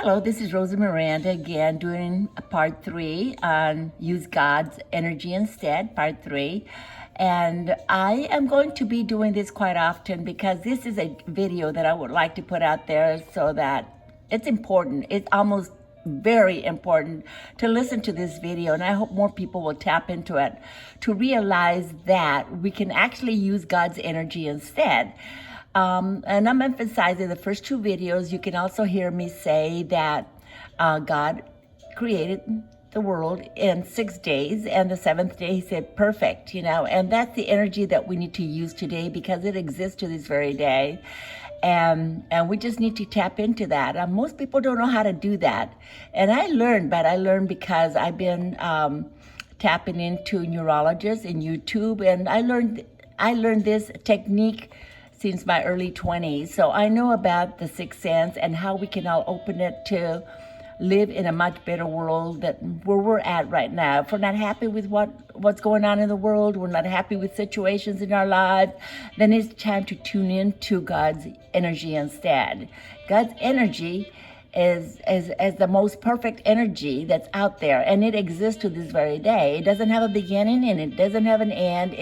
Hello, this is Rosa Miranda again doing a part 3 on Use God's Energy Instead, part 3. And I am going to be doing this quite often because this is a video that I would like to put out there so that it's important. It's almost very important to listen to this video, and I hope more people will tap into it to realize that we can actually use God's energy instead. And I'm emphasizing the first two videos. You can also hear me say that God created the world in 6 days, and the seventh day he said perfect, and that's the energy that we need to use today because it exists to this very day. And we just need to tap into that. Most people don't know how to do that. And I learned because I've been tapping into neurologists in YouTube, and I learned this technique since my early 20s. So I know about the sixth sense and how we can all open it to live in a much better world than where we're at right now. If we're not happy with what's going on in the world, we're not happy with situations in our lives, then it's time to tune in to God's energy instead. God's energy is the most perfect energy that's out there, and it exists to this very day. It doesn't have a beginning and it doesn't have an end.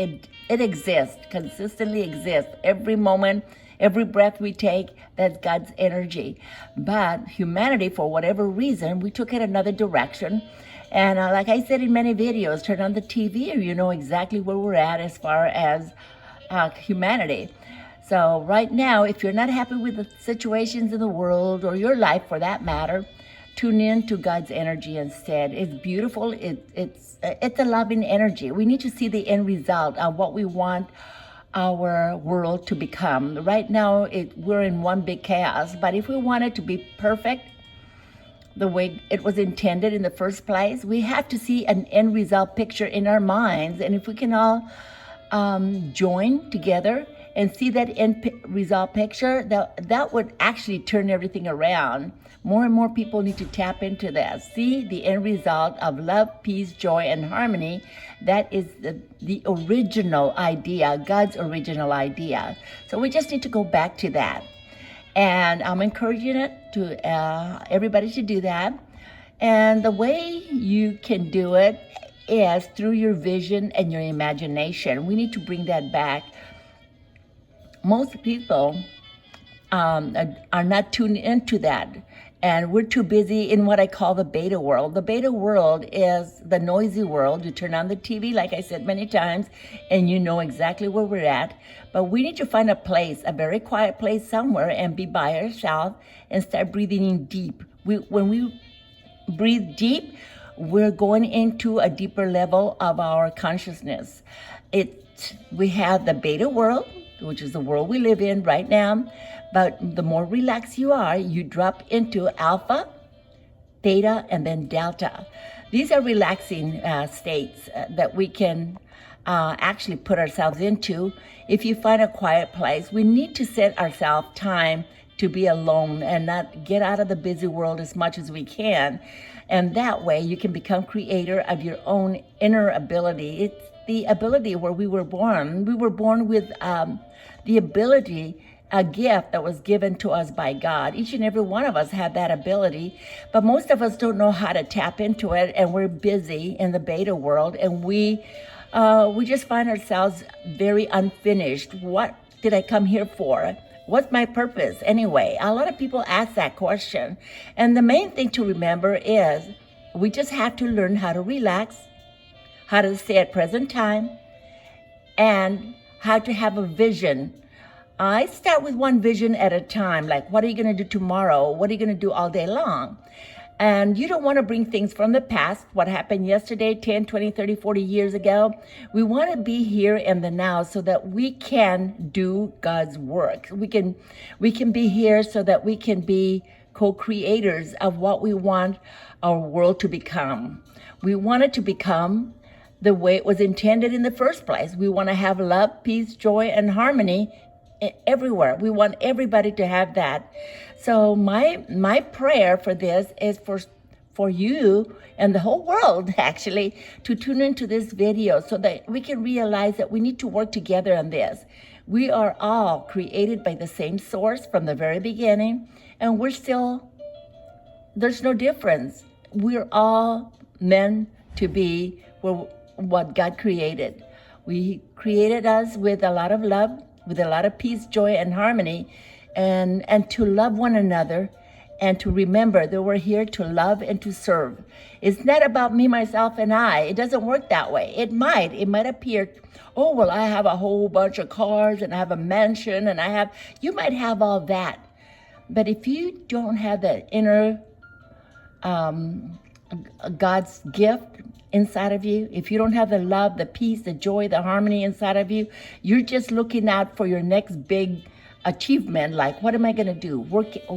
It exists, consistently exists. Every moment, every breath we take, that's God's energy. But humanity, for whatever reason, we took it another direction. And like I said in many videos, turn on the TV and you know exactly where we're at as far as humanity. So right now, if you're not happy with the situations in the world or your life for that matter, tune in to God's energy instead. It's beautiful. It's a loving energy. We need to see the end result of what we want our world to become. Right now, we're in one big chaos, but if we want it to be perfect, the way it was intended in the first place, we have to see an end result picture in our minds. And if we can all join together and see that end result picture, that would actually turn everything around. More and more people need to tap into that. See the end result of love, peace, joy, and harmony. That is the original idea, God's original idea. So we just need to go back to that. And I'm encouraging it to everybody to do that. And the way you can do it is through your vision and your imagination. We need to bring that back. Most people are not tuned into that. And we're too busy in what I call the beta world. The beta world is the noisy world. You turn on the TV, like I said many times, and you know exactly where we're at. But we need to find a place, a very quiet place somewhere, and be by ourselves and start breathing in deep. When we breathe deep, we're going into a deeper level of our consciousness. We have the beta world, which is the world we live in right now. But the more relaxed you are, you drop into alpha, theta, and then delta. These are relaxing states that we can actually put ourselves into. If you find a quiet place, we need to set ourselves time to be alone and not get out of the busy world as much as we can. And that way you can become creator of your own inner ability. It's the ability where we were born. We were born with the ability, a gift that was given to us by God. Each and every one of us have that ability, but most of us don't know how to tap into it, and we're busy in the beta world, and we just find ourselves very unfinished. What did I come here for? What's my purpose anyway? A lot of people ask that question, and the main thing to remember is we just have to learn how to relax, how to stay at present time, and how to have a vision. I start with one vision at a time, like what are you going to do tomorrow? What are you going to do all day long? And you don't want to bring things from the past, what happened yesterday, 10, 20, 30, 40 years ago. We want to be here in the now so that we can do God's work. We can be here so that we can be co-creators of what we want our world to become. We want it to become the way it was intended in the first place. We want to have love, peace, joy, and harmony everywhere. We want everybody to have that. So my prayer for this is for you and the whole world actually to tune into this video so that we can realize that we need to work together on this. We are all created by the same source from the very beginning, and we're still there's no difference. We're all meant to be what God created. We created us with a lot of love, with a lot of peace, joy, and harmony, and to love one another, and to remember that we're here to love and to serve. It's not about me, myself, and I. It doesn't work that way. It might appear, oh, well, I have a whole bunch of cars and I have a mansion and you might have all that. But if you don't have that inner God's gift inside of you, if you don't have the love, the peace, the joy, the harmony inside of you, you're just looking out for your next big achievement. Like, what am I going to do?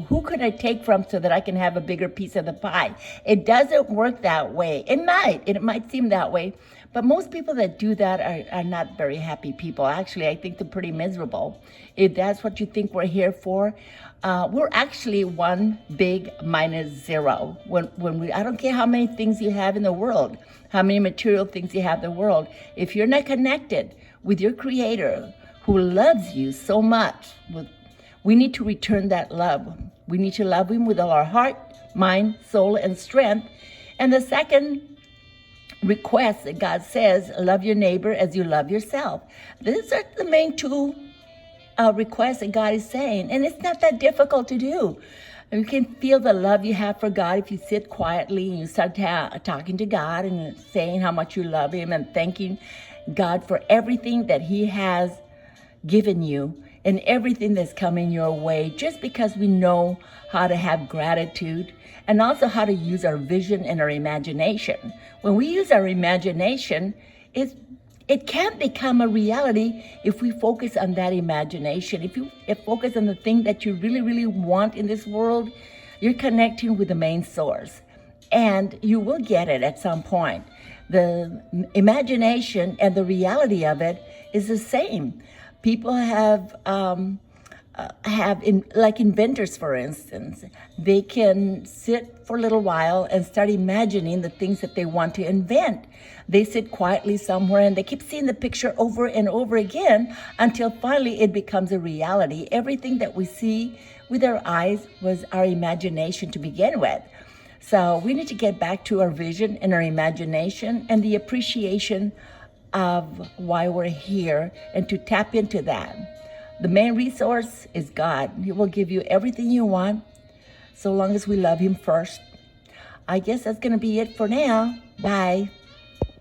Who could I take from so that I can have a bigger piece of the pie? It doesn't work that way. It might seem that way, but most people that do that are not very happy people. Actually, I think they're pretty miserable. If that's what you think we're here for, we're actually one big minus zero. I don't care how many things you have in the world, how many material things you have in the world. If you're not connected with your Creator, who loves you so much, we need to return that love. We need to love Him with all our heart, mind, soul, and strength. And the second request that God says, love your neighbor as you love yourself. These are the main two requests that God is saying. And it's not that difficult to do. You can feel the love you have for God if you sit quietly and you start talking to God and saying how much you love Him and thanking God for everything that He has given you and everything that's coming your way, just because we know how to have gratitude and also how to use our vision and our imagination. When we use our imagination, it can become a reality if we focus on that imagination. If you focus on the thing that you really, really want in this world, you're connecting with the main source, and you will get it at some point. The imagination and the reality of it is the same. People have like inventors, for instance, they can sit for a little while and start imagining the things that they want to invent. They sit quietly somewhere and they keep seeing the picture over and over again until finally it becomes a reality. Everything that we see with our eyes was our imagination to begin with. So we need to get back to our vision and our imagination and the appreciation of why we're here, and to tap into that. The main resource is God. He will give you everything you want, so long as we love Him first. I guess that's going to be it for now. Bye.